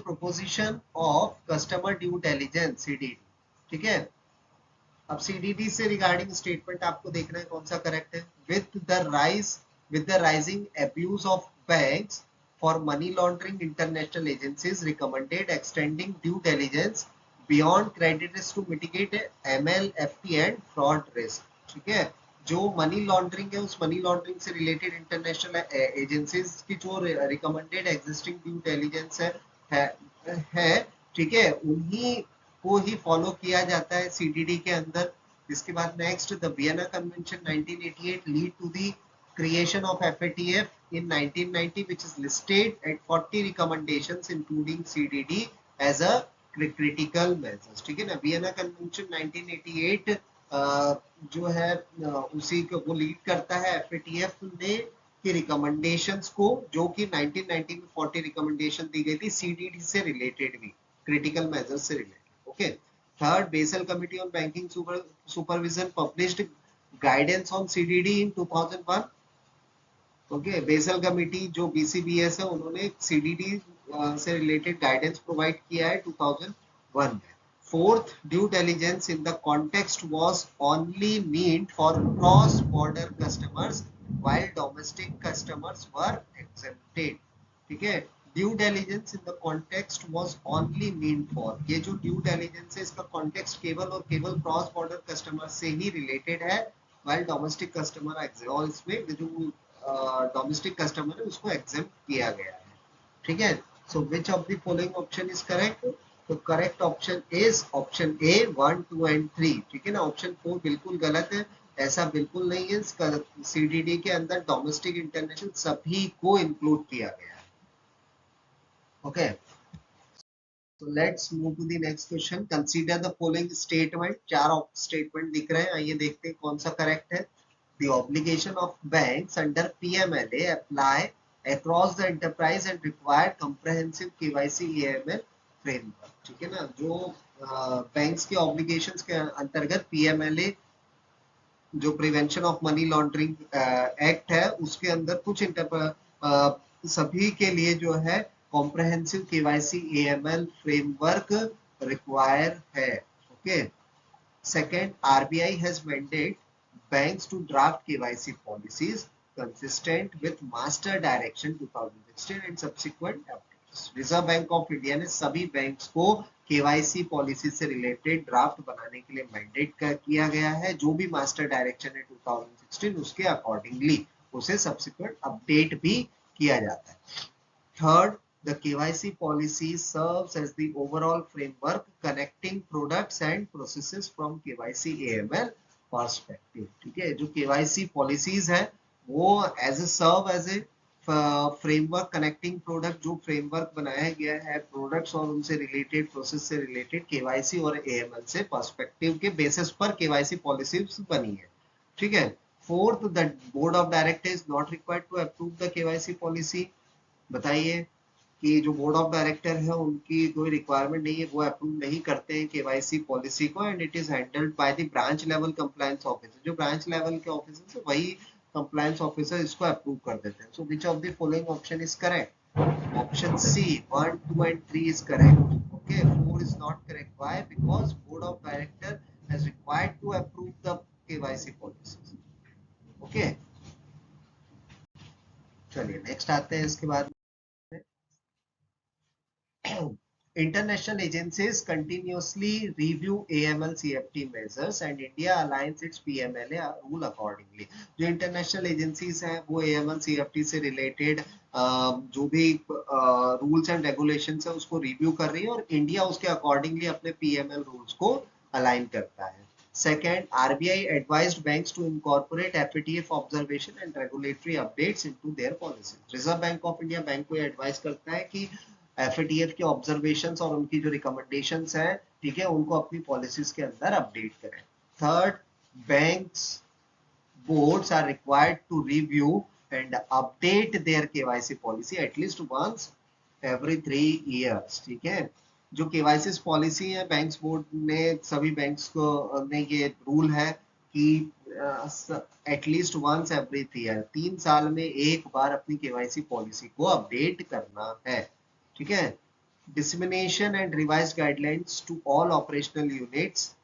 S1: proposition of customer due diligence CDD. ठीक है, अब सीडीडी से रिगार्डिंग स्टेटमेंट आपको देखना है कौन सा करेक्ट है। With the rising abuse of banks for money laundering, international agencies recommended extending due diligence beyond credit risk to mitigate ML, FT and fraud risk. ठीक है, जो मनी लॉन्ड्रिंग है, उस मनी लॉन्ड्रिंग से रिलेटेड इंटरनेशनल एजेंसीज की जो recommended existing due diligence है, ठीक है, उन्हीं को ही फॉलो किया जाता है सीडीडी के अंदर। इसके बाद next, the Vienna convention 1988 lead to the creation of FATF in 1990, which is listed at 40 recommendations including CDD as a critical measures। ठीक है ना, वियना कन्वेंशन 1988 जो है उसी को वो लीड करता है एफएटीएफ ने की रिकमेंडेशंस को, जो कि 1990 में 40 रिकमेंडेशन दी गई थी सीडीडी से रिलेटेड भी, क्रिटिकल मेजर्स से related. Okay, third, Basel committee on banking supervision published guidance on CDD in 2001। Okay, Basel committee जो बीसीबीएस है, उन्होंने सीडीडी से रिलेटेड गाइडेंस प्रोवाइड किया है 2001 में। Fourth, due diligence in the context was only meant for cross-border customers, while domestic customers were exempted। ठीक है, due diligence in the context was only meant for, ये जो ड्यू डिलिजेंस है, इसका context केवल और केवल क्रॉस बॉर्डर कस्टमर से ही रिलेटेड है, while डोमेस्टिक कस्टमर, और इसमें जो डोमेस्टिक कस्टमर है उसको एग्जेम्प्ट किया गया है। ठीक है, so which of the following option is correct? तो correct option is option A 1, 2 and 3। ठीक है ना, ऑप्शन 4 बिल्कुल गलत है, ऐसा बिल्कुल नहीं है। सीडीडी के अंदर डोमेस्टिक इंटरनेशनल सभी को इंक्लूड किया गया है। Okay, so let's move to the next question। consider the following statement। चार स्टेटमेंट दिख रहे हैं, आइए देखते हैं कौन सा करेक्ट है। the obligation of banks under PMLA apply across the enterprise and require comprehensive KYC AML framework। ठीक है ना, जो बैंक्स के ऑब्लिगेशंस के अंतर्गत पीएमएलए जो prevention of money laundering act है, उसके अंदर कुछ सभी के लिए जो है comprehensive KYC AML framework require है। Okay, second, RBI has mandate banks to draft KYC policies consistent with Master Direction 2016 and subsequent updates। Reserve bank of India ने सभी बैंक्स को KYC पॉलिसी से रिलेटेड ड्राफ्ट बनाने के लिए mandate किया गया है। जो भी मास्टर डायरेक्शन है 2016, उसके अकॉर्डिंगली उसे सब्सिक्वेंट अपडेट भी किया जाता है। Third, the KYC policy serves as the overall framework connecting products and processes from KYC AML perspective. ठीक है, जो केवाईसी पॉलिसीज है वो serve as a framework connecting product, जो फ्रेमवर्क बनाया गया है प्रोडक्ट्स और उनसे रिलेटेड प्रोसेस से रिलेटेड केवाईसी और एएमएल से पर्सपेक्टिव के बेसिस पर केवाईसी पॉलिसीज बनी है। ठीक है, fourth, the board of directors not required to approve the KYC policy. बताइए कि जो बोर्ड ऑफ डायरेक्टर है उनकी कोई रिक्वायरमेंट नहीं है, वो अप्रूव नहीं करते हैं केवाईसी पॉलिसी को, and it is handled by the branch level compliance officer. जो ब्रांच लेवल के ऑफिसर है वही कंप्लायंस ऑफिसर इसको अप्रूव कर देते हैं। So which of the following option is correct? Option C 1, 2 and 3 is correct. Okay, 4 is not correct. Why? Because board of director has required to approve the KYC policy. Okay, चलिए next आते हैं इसके बाद। International agencies continuously review AML CFT measures and India aligns its PMLA rule accordingly। जो international agencies हैं वो AML CFT से related जो भी रूल्स एंड रेगुलेशंस है उसको रिव्यू कर रही है, और इंडिया उसके अकॉर्डिंगली अपने PML रूल्स को अलाइन करता है। Second, RBI advised banks to incorporate FATF observation and regulatory updates into their policies। Reserve bank of India bank को एडवाइस करता है कि एफएटीएफ के ऑब्जर्वेशंस और उनकी जो रिकमेंडेशंस हैं, ठीक है, उनको अपनी पॉलिसीज के अंदर अपडेट करें। Third, banks boards are required to review and update their KYC policy at least once every 3 years। ठीक है, जो केवाईसी पॉलिसी है बैंक्स बोर्ड ने सभी बैंक्स को ने ये रूल है कि एटलीस्ट वंस एवरी 3 ईयर, 3 साल में एक बार अपनी केवाईसी पॉलिसी को अपडेट करना है। ठीक है, dissemination and revised guidelines to all operational units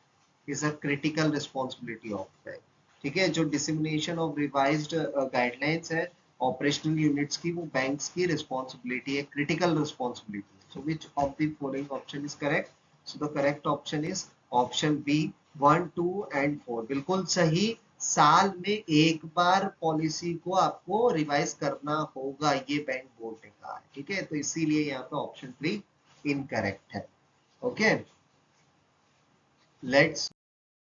S1: is a critical responsibility of bank। ठीक है, जो डिसमिनेशन ऑफ रिवाइज्ड गाइडलाइंस है ऑपरेशनल यूनिट्स की, वो बैंक्स की रिस्पॉन्सिबिलिटी है, critical responsibility. So which of the following option is correct? So the correct option is option B, 1, 2 and 4 बिल्कुल सही। साल में एक बार पॉलिसी को आपको रिवाइज करना होगा, ये बैंक बोर्ड ने कहा है। ठीक है, तो इसीलिए यहाँ पे ऑप्शन 3 इनकरेक्ट है। Okay, let's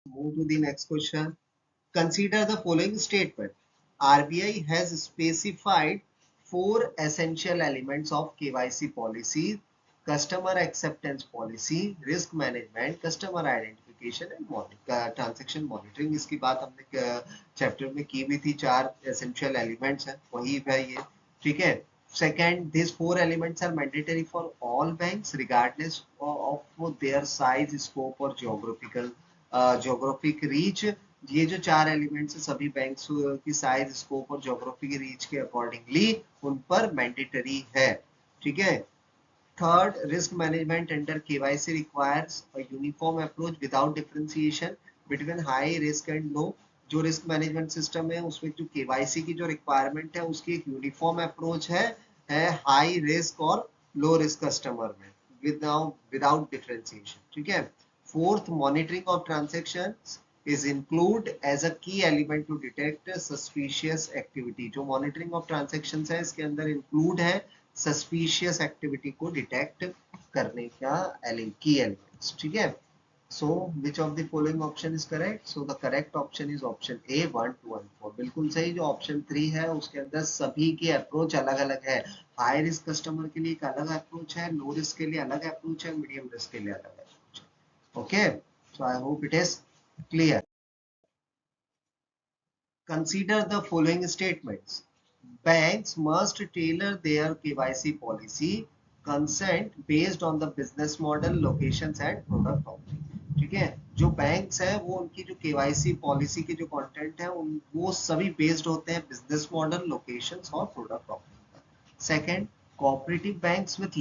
S1: move to the next question. Consider the following statement. RBI has specified 4 essential elements of KYC policy: customer acceptance policy, risk management, customer identification and transaction monitoring। इसकी बात हमने chapter में की भी थी, 4 essential elements हैं, वही है ये। ठीक है, second, these 4 elements are mandatory for all banks regardless of their size, scope or geographic reach। ये जो 4 एलिमेंट्स सभी बैंक्स की साइज, स्कोप और ज्योग्राफी की रीच के अकॉर्डिंगली उन पर मैंडेटरी है। ठीक है, third, risk management under KYC requires a uniform approach without differentiation between high risk and low. जो रिस्क मैनेजमेंट सिस्टम है उसमें जो केवाईसी की जो रिक्वायरमेंट है उसकी एक यूनिफॉर्म अप्रोच है हाई रिस्क और लो रिस्क कस्टमर में, विदाउट डिफरेंशिएशन। ठीक है, fourth, monitoring of transactions is include as a key element to detect suspicious activity। जो मॉनिटरिंग ऑफ ट्रांजेक्शंस है इसके अंदर इंक्लूड है सस्पिशियस एक्टिविटी को डिटेक्ट करने का की एलिमेंट्स। ठीक है, so which of the following option is correct? So the correct option is option A, 1, 2 and 4 बिल्कुल सही। जो ऑप्शन 3 है उसके अंदर सभी के अप्रोच अलग अलग है। हाई रिस्क कस्टमर के लिए एक अलग अप्रोच है, लो रिस्क के लिए अलग अप्रोच है, मीडियम रिस्क के लिए अलग अप्रोच है। Okay, so I hope it is clear। Consider the following statements. Banks must tailor their KYC policy consent based on the business model, locations and product offering। ठीक है, जो banks है वो उनकी जो केवाईसी पॉलिसी के जो कंटेंट है वो सभी बेस्ड होते हैं बिजनेस मॉडल, लोकेशंस और प्रोडक्ट ऑफरिंग पर। Second, cooperative banks with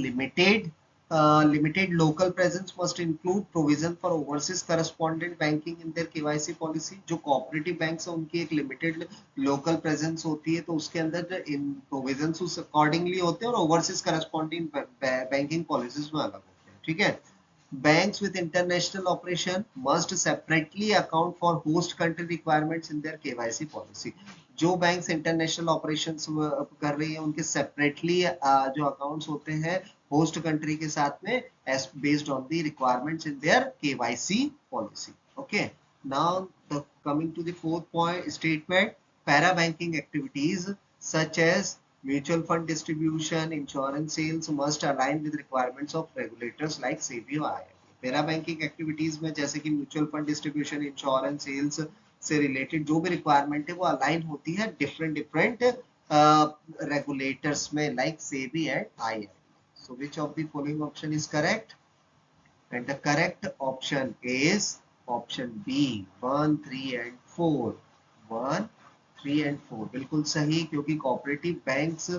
S1: limited local presence must include provision for overseas correspondent banking in their KYC policy। जो cooperative banks है उनकी एक limited local presence होती है, तो उसके अंदर इन provisions उस accordingly होते हैं और overseas correspondent banking policies में अलग होते हैं। ठीक है, banks with international operation must separately account for host country requirements in their KYC policy। जो बैंक्स इंटरनेशनल ऑपरेशंस कर रही है उनके सेपरेटली जो अकाउंट्स होते हैं होस्ट कंट्री के साथ में as based on the requirements in their KYC policy। Okay, now the coming to the fourth point statement, para banking activities such as mutual fund distribution, insurance sales must align with requirements of regulators like SEBI or IRDAI। Para banking activities में जैसे कि mutual fund distribution, insurance sales से related जो भी requirement है वो align होती है डिफरेंट रेगुलेटर्स में like SEBI and IRDAI. So which of the following option is correct? And the correct option is option B, 1, 3 and 4। 1, 3 and 4 बिल्कुल सही, क्योंकि cooperative banks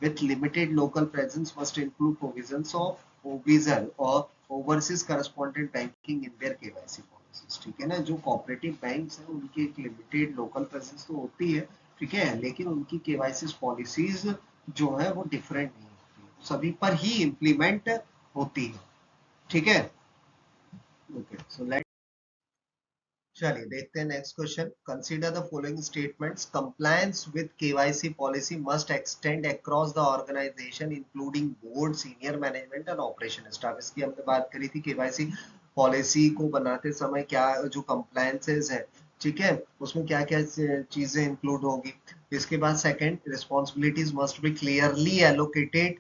S1: with limited local presence must include provisions of OBZL or overseas correspondent banking in their KYC policies। ठीक है ना, जो cooperative banks हैं उनकी एक limited local presence तो होती है, ठीक है, लेकिन उनकी KYC policies जो है वो different नहीं होती, सभी पर ही implement होती है। ठीक है, ओके, सो लेट चलिए देखते हैं next question. Consider the following statements. Compliance with KYC policy must extend across the organisation including board, senior management and operation staff. इसकी हमने बात करी थी, केवाईसी पॉलिसी को बनाते समय क्या जो कंप्लायंसेस है, ठीक है, उसमें क्या क्या चीजें इंक्लूड होगी। इसके बाद second, responsibilities must be clearly allocated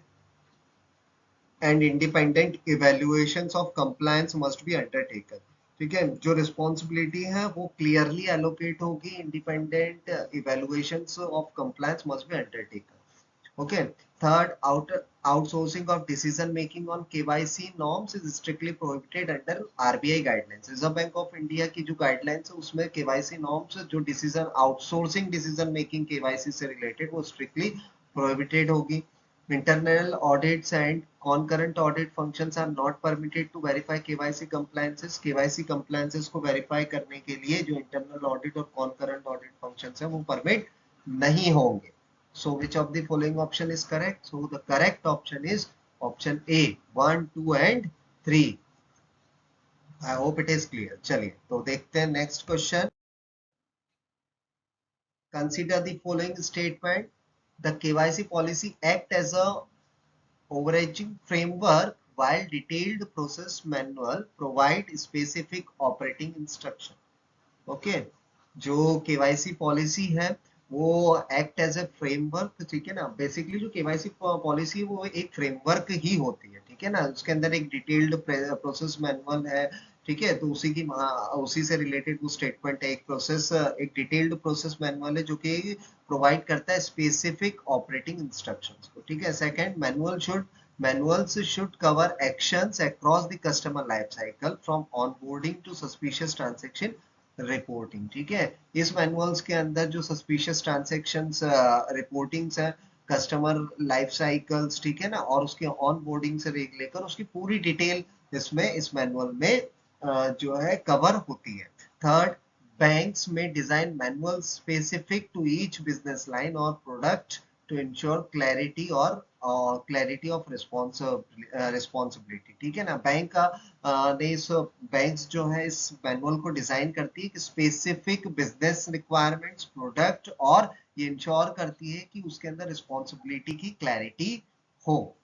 S1: and independent evaluations of compliance must be undertaken. ठीक है, जो रिस्पॉन्सिबिलिटी है वो क्लियरली एलोकेट होगी, independent evaluations of compliance must be undertaken. Okay. Third, outsourcing of decision making on KYC norms is strictly prohibited under RBI guidelines. Reserve bank of India की जो guidelines है उसमें केवाईसी नॉर्म्स जो decision outsourcing decision making KYC से related वो strictly prohibited होगी। Internal audits and concurrent audit functions are not permitted to verify KYC compliances. KYC compliances को verify करने के लिए जो internal audit और concurrent audit functions है वो permit नहीं होंगे। So which of the following option is correct? So the correct option is option A, 1, 2 and 3. I hope it is clear. चलिए तो देखते हैं next question. Consider the following statement. The KYC policy act as a overarching framework while detailed process manual provide specific operating instruction. Okay, जो KYC policy है वो act as a framework, ठीक है ना। बेसिकली जो केवाईसी पॉलिसी वो एक framework ही होती है, ठीक है ना। उसके अंदर एक डिटेल्ड प्रोसेस मैनुअल है, ठीक है। तो उसी से रिलेटेड वो स्टेटमेंट है, एक डिटेल्ड प्रोसेस मैनुअल है जो कि प्रोवाइड करता है स्पेसिफिक ऑपरेटिंग इंस्ट्रक्शंस को, ठीक है। Second, manuals should cover actions across the customer life cycle from onboarding to suspicious transaction reporting, ठीक है। इस मैनुअल्स के अंदर जो सस्पिशियस ट्रांजेक्शंस रिपोर्टिंग्स है, कस्टमर लाइफ साइकिल्स, ठीक है ना, और उसके ऑन बोर्डिंग से लेकर उसकी पूरी डिटेल इसमें इस मैनुअल में जो है कवर होती है। Third, banks may design manual specific to each business line और product to ensure clarity of responsibility, ठीक है ना। बैंक्स जो है इस मैनुअल को डिजाइन करती है कि स्पेसिफिक बिजनेस रिक्वायरमेंट्स, प्रोडक्ट, और ये इंश्योर करती है कि उसके अंदर रिस्पॉन्सिबिलिटी की क्लैरिटी हो,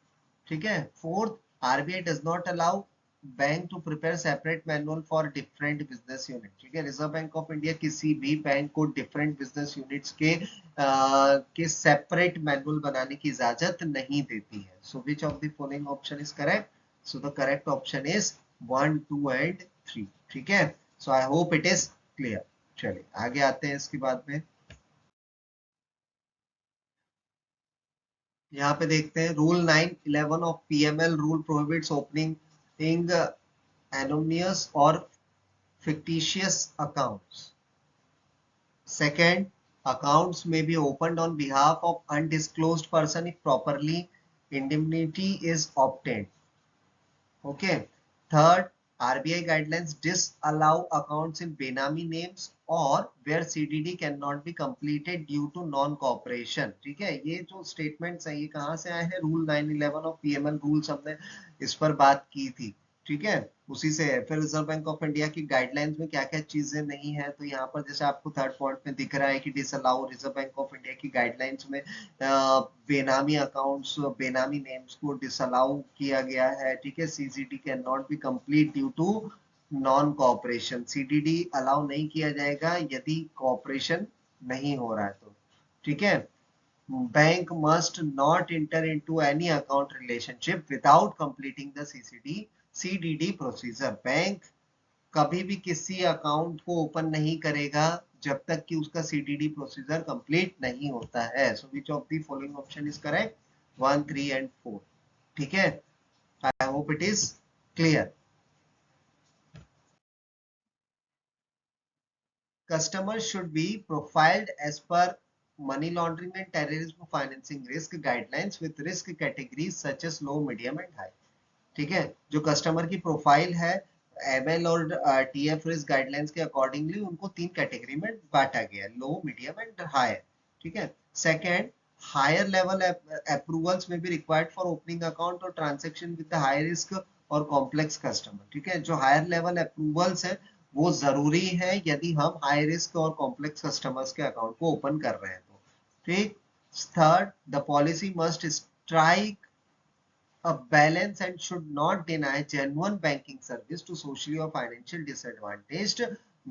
S1: ठीक है। Fourth, RBI does not allow bank to prepare separate manual for different business unit, ठीक है। रिजर्व बैंक ऑफ इंडिया किसी भी बैंक को डिफरेंट बिजनेस यूनिट्स के सेपरेट मैनुअल बनाने की इजाजत नहीं देती है। So which of the following option is correct? So the correct option is 1, 2 and 3, ठीक है। So I hope it is clear. चलिए आगे आते हैं इसके बाद में। यहाँ पे देखते हैं rule 911 of PML rule prohibits opening anonymous or fictitious accounts. Second, accounts may be opened on behalf of undisclosed person if properly indemnity is obtained. Okay. Third, RBI guidelines disallow accounts in Benami names or where CDD cannot be completed due to non-cooperation. ठीक है, ये जो statements है ये कहाँ से आए हैं? रूल 911 ऑफ पीएमएल रूल्स हमने इस पर बात की थी, ठीक है, उसी से है। फिर रिजर्व बैंक ऑफ इंडिया की गाइडलाइंस में क्या क्या चीजें नहीं है, तो यहाँ पर जैसे आपको थर्ड पॉइंट में दिख रहा है कि disallow, reserve bank of India की गाइडलाइंस में बेनामी अकाउंट्स, बेनामी नेम्स को डिसअलाउ किया गया है, ठीक है। CCD can not be complete due to non cooperation, CDD allow नहीं किया जाएगा यदि कोऑपरेशन नहीं हो रहा है तो, ठीक है। Bank must not enter into any account relationship without completing the CDD procedure. Bank कभी भी किसी अकाउंट को ओपन नहीं करेगा जब तक कि उसका सीडीडी प्रोसीजर कंप्लीट नहीं होता है। So which of the following option is correct? 1, 3 and 4, ठीक है। I hope it is clear. Customers should be profiled as per money laundering and terrorism financing risk guidelines with risk categories such as low, medium and high, ठीक है। जो customer की profile है ML और TF risk guidelines के accordingly उनको 3 category में बांटा गया, लो, मीडियम एंड हाई, ठीक है। सेकंड, हायर लेवल अप्रूवल्स में भी रिक्वायर्ड फॉर ओपनिंग अकाउंट और ट्रांजैक्शन विद हाई रिस्क और कॉम्प्लेक्स कस्टमर, ठीक है। जो हायर लेवल अप्रूवल्स है वो जरूरी है यदि हम हाई रिस्क और कॉम्प्लेक्स कस्टमर्स के अकाउंट को ओपन कर रहे हैं तो, ठीक। Third, the policy must strike a balance and should not deny genuine banking service to socially or financial disadvantaged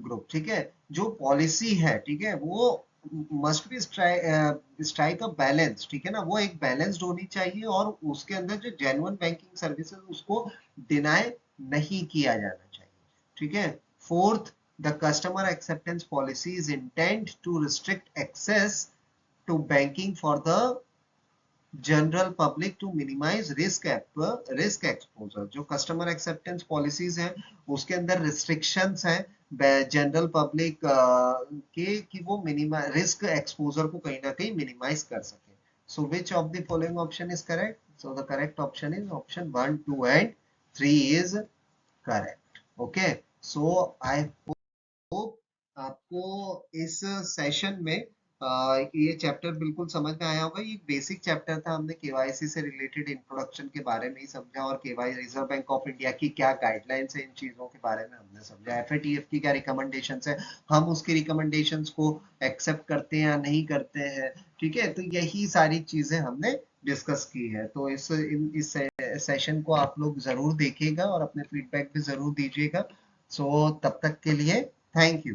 S1: group, ठीक है। जो पॉलिसी है, ठीक है, वो must be strike a balance, ठीक है ना, वो एक बैलेंस्ड होनी चाहिए और उसके अंदर जो जेन्युइन बैंकिंग सर्विसेज उसको डिनाई नहीं किया जाना चाहिए, ठीक है। Fourth, the customer acceptance policy is intend to restrict access to banking for the general public to minimise risk exposure. जो कस्टमर एक्सेप्टेंस पॉलिसीज हैं उसके अंदर रिस्ट्रिक्शंस हैं जनरल पब्लिक के कि वो मिनिमाइज रिस्क एक्सपोजर को कहीं ना कहीं मिनिमाइज कर सके। So which of the following option is correct? So the correct option is option 1, 2 and 3 is correct. Okay, so I hope आपको इस सेशन में ये चैप्टर बिल्कुल समझ में आया होगा। ये बेसिक चैप्टर था, हमने केवाईसी से रिलेटेड इंट्रोडक्शन के बारे में ही समझा और KYC reserve bank of India की क्या गाइडलाइंस है इन चीजों के बारे में हमने समझा। एफएटीएफ की क्या रिकमेंडेशंस है, हम उसकी रिकमेंडेशंस को एक्सेप्ट करते हैं या नहीं करते हैं, ठीक है। तो यही सारी चीजें हमने डिस्कस की है। तो इस सेशन को आप लोग जरूर देखिएगा और अपने फीडबैक भी जरूर दीजिएगा। सो तब तक के लिए थैंक यू।